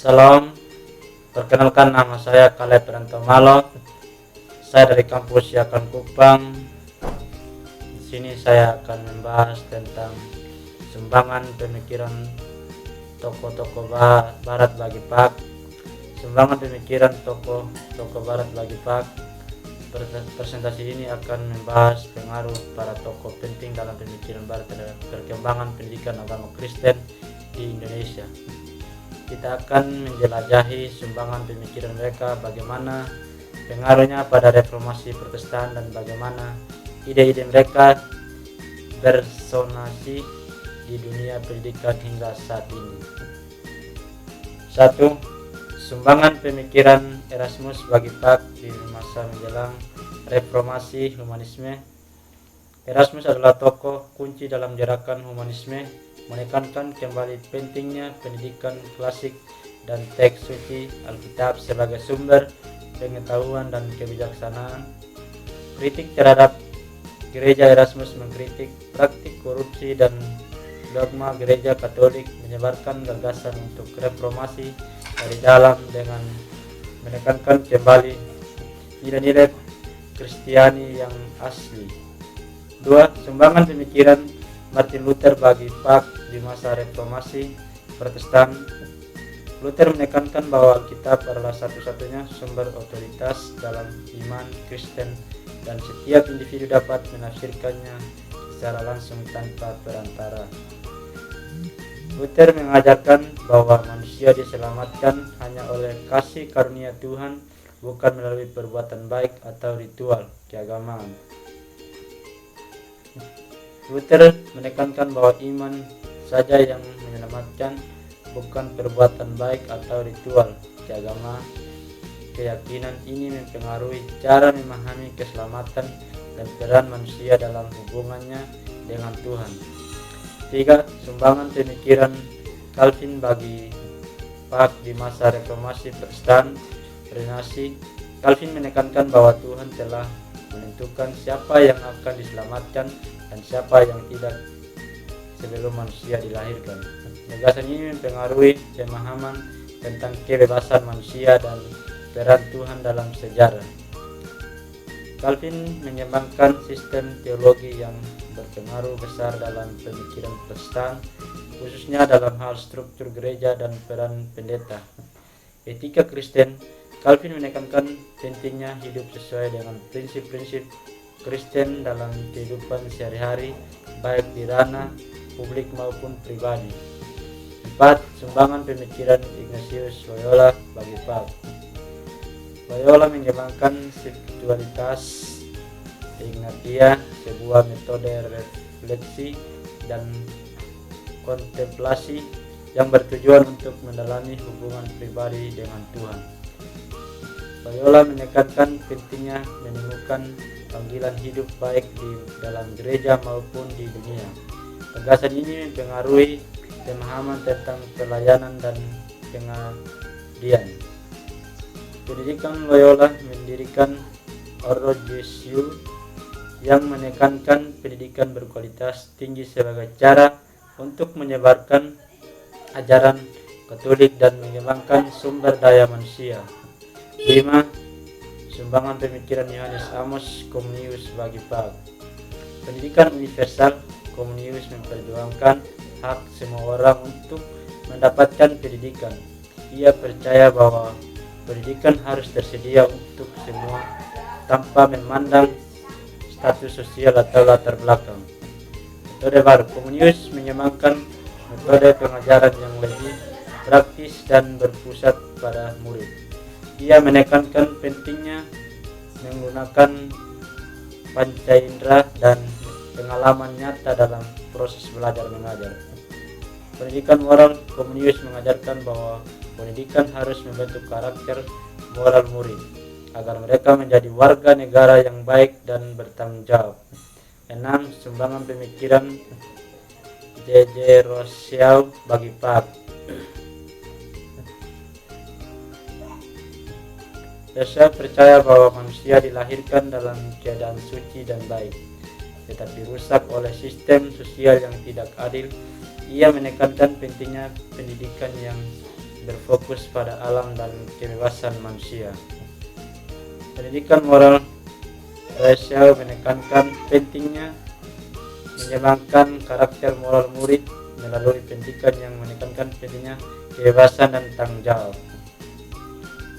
Salam, perkenalkan nama saya Caleb Rantomalo. Saya dari kampus Yakan Kupang. Di sini saya akan membahas tentang sumbangan pemikiran tokoh-tokoh barat bagi PAK. Sumbangan pemikiran tokoh barat bagi PAK. Presentasi ini akan membahas pengaruh para tokoh penting dalam pemikiran barat terhadap perkembangan pendidikan agama Kristen di Indonesia. Kita akan menjelajahi sumbangan pemikiran mereka, bagaimana pengaruhnya pada reformasi Protestan dan bagaimana ide-ide mereka bersonasi di dunia pendidikan hingga saat ini. 1. Sumbangan pemikiran Erasmus bagi PAK di masa menjelang reformasi humanisme. Erasmus adalah tokoh kunci dalam gerakan humanisme, menekankan kembali pentingnya pendidikan klasik dan teks suci Alkitab sebagai sumber pengetahuan dan kebijaksanaan. Kritik terhadap gereja. Erasmus mengkritik praktik korupsi dan dogma gereja Katolik, menyebarkan gagasan untuk reformasi dari dalam dengan menekankan kembali nilai-nilai Kristiani yang asli. 2. Sumbangan pemikiran Martin Luther bagi PAK di masa reformasi Protestan. Luther menekankan bahwa Alkitab adalah satu-satunya sumber otoritas dalam iman Kristen dan setiap individu dapat menafsirkannya secara langsung tanpa perantara. Luther mengajarkan bahwa manusia diselamatkan hanya oleh kasih karunia Tuhan, bukan melalui perbuatan baik atau ritual keagamaan. Luther menekankan bahwa iman saja yang menyelamatkan, bukan perbuatan baik atau ritual keagamaan. Keyakinan ini mempengaruhi cara memahami keselamatan dan peran manusia dalam hubungannya dengan Tuhan. 3. Sumbangan pemikiran Calvin bagi PAK di masa reformasi Protestan. Renasi. Calvin menekankan bahwa Tuhan telah menentukan siapa yang akan diselamatkan dan siapa yang tidak sebelum manusia dilahirkan. Gagasan ini mempengaruhi pemahaman tentang kebebasan manusia dan peran Tuhan dalam sejarah. Calvin mengembangkan sistem teologi yang berpengaruh besar dalam pemikiran Protestan, khususnya dalam hal struktur gereja dan peran pendeta. Etika Kristen. Calvin menekankan pentingnya hidup sesuai dengan prinsip-prinsip Kristen dalam kehidupan sehari-hari, baik di ranah publik maupun pribadi. 4. Sumbangan pemikiran Ignatius Loyola bagi PAK. Loyola mengembangkan spiritualitas Ignatia, sebuah metode refleksi dan kontemplasi yang bertujuan untuk mendalami hubungan pribadi dengan Tuhan. Loyola menekankan pentingnya menemukan panggilan hidup baik di dalam gereja maupun di dunia. Gagasan ini mempengaruhi pemahaman tentang pelayanan dan pengabdian. Pendidikan. Loyola mendirikan Ordo Jesuit yang menekankan pendidikan berkualitas tinggi sebagai cara untuk menyebarkan ajaran Katolik dan mengembangkan sumber daya manusia. 5. Sumbangan pemikiran Yohanes Amos Comenius bagi PAK. Pendidikan universal. Comenius memperjuangkan hak semua orang untuk mendapatkan pendidikan. Ia percaya bahwa pendidikan harus tersedia untuk semua tanpa memandang status sosial atau latar belakang. Metode baru. Comenius mengembangkan metode pengajaran yang lebih praktis dan berpusat pada murid. Ia menekankan pentingnya menggunakan panca indera dan pengalaman nyata dalam proses belajar mengajar. Pendidikan moral. Comenius mengajarkan bahwa pendidikan harus membentuk karakter moral murid agar mereka menjadi warga negara yang baik dan bertanggung jawab. 6. Sumbangan pemikiran J.J. Rousseau bagi PAK. Rousseau percaya bahwa manusia dilahirkan dalam keadaan suci dan baik, tetapi rusak oleh sistem sosial yang tidak adil. Ia menekankan pentingnya pendidikan yang berfokus pada alam dan kebebasan manusia. Pendidikan moral rahasia menekankan pentingnya mengembangkan karakter moral murid melalui pendidikan yang menekankan pentingnya kebebasan dan tanggung jawab.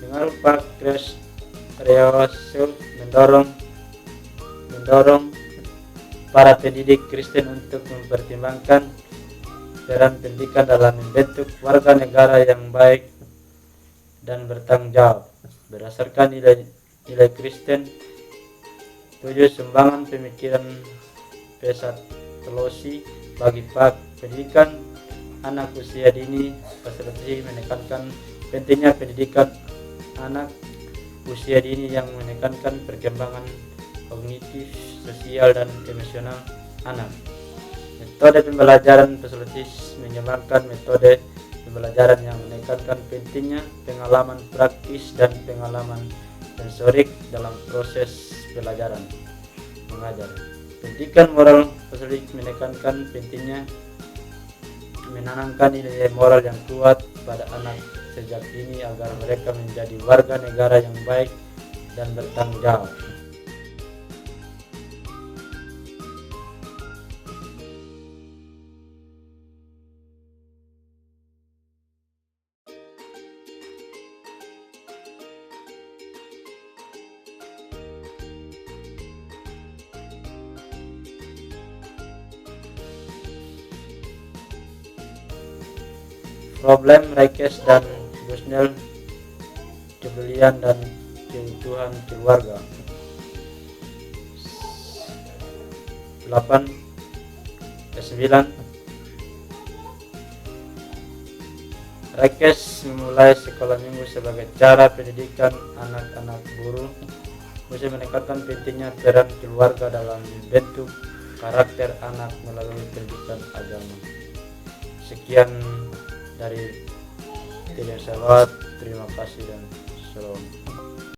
Dengan Pak Reosel mendorong para pendidik Kristen untuk mempertimbangkan peran pendidikan dalam membentuk warga negara yang baik dan bertanggung jawab. Berdasarkan nilai Kristen, 7 sumbangan pemikiran Pesatolosi bagi Pak pendidikan anak usia dini. Pesatolosi menekankan pentingnya pendidikan anak usia dini yang menekankan perkembangan kognitif, sosial, dan emosional anak. Metode pembelajaran Pesatolosis mengembangkan metode pembelajaran yang menekankan pentingnya pengalaman praktis dan pengalaman sensorik dalam proses pelajaran mengajar. Pendidikan moral Pesatolosis menekankan pentingnya menanamkan nilai moral yang kuat pada anak sejak dini agar mereka menjadi warga negara yang baik dan bertanggung jawab. Problem Rakesh dan Busnell, kebelian dan keutuhan keluarga. 8 9 Rakesh memulai sekolah minggu sebagai cara pendidikan anak-anak buruh. Musa menekankan pentingnya peran keluarga dalam membentuk karakter anak melalui pendidikan agama. Sekian dari Tidak Salawat, terima kasih dan shalom.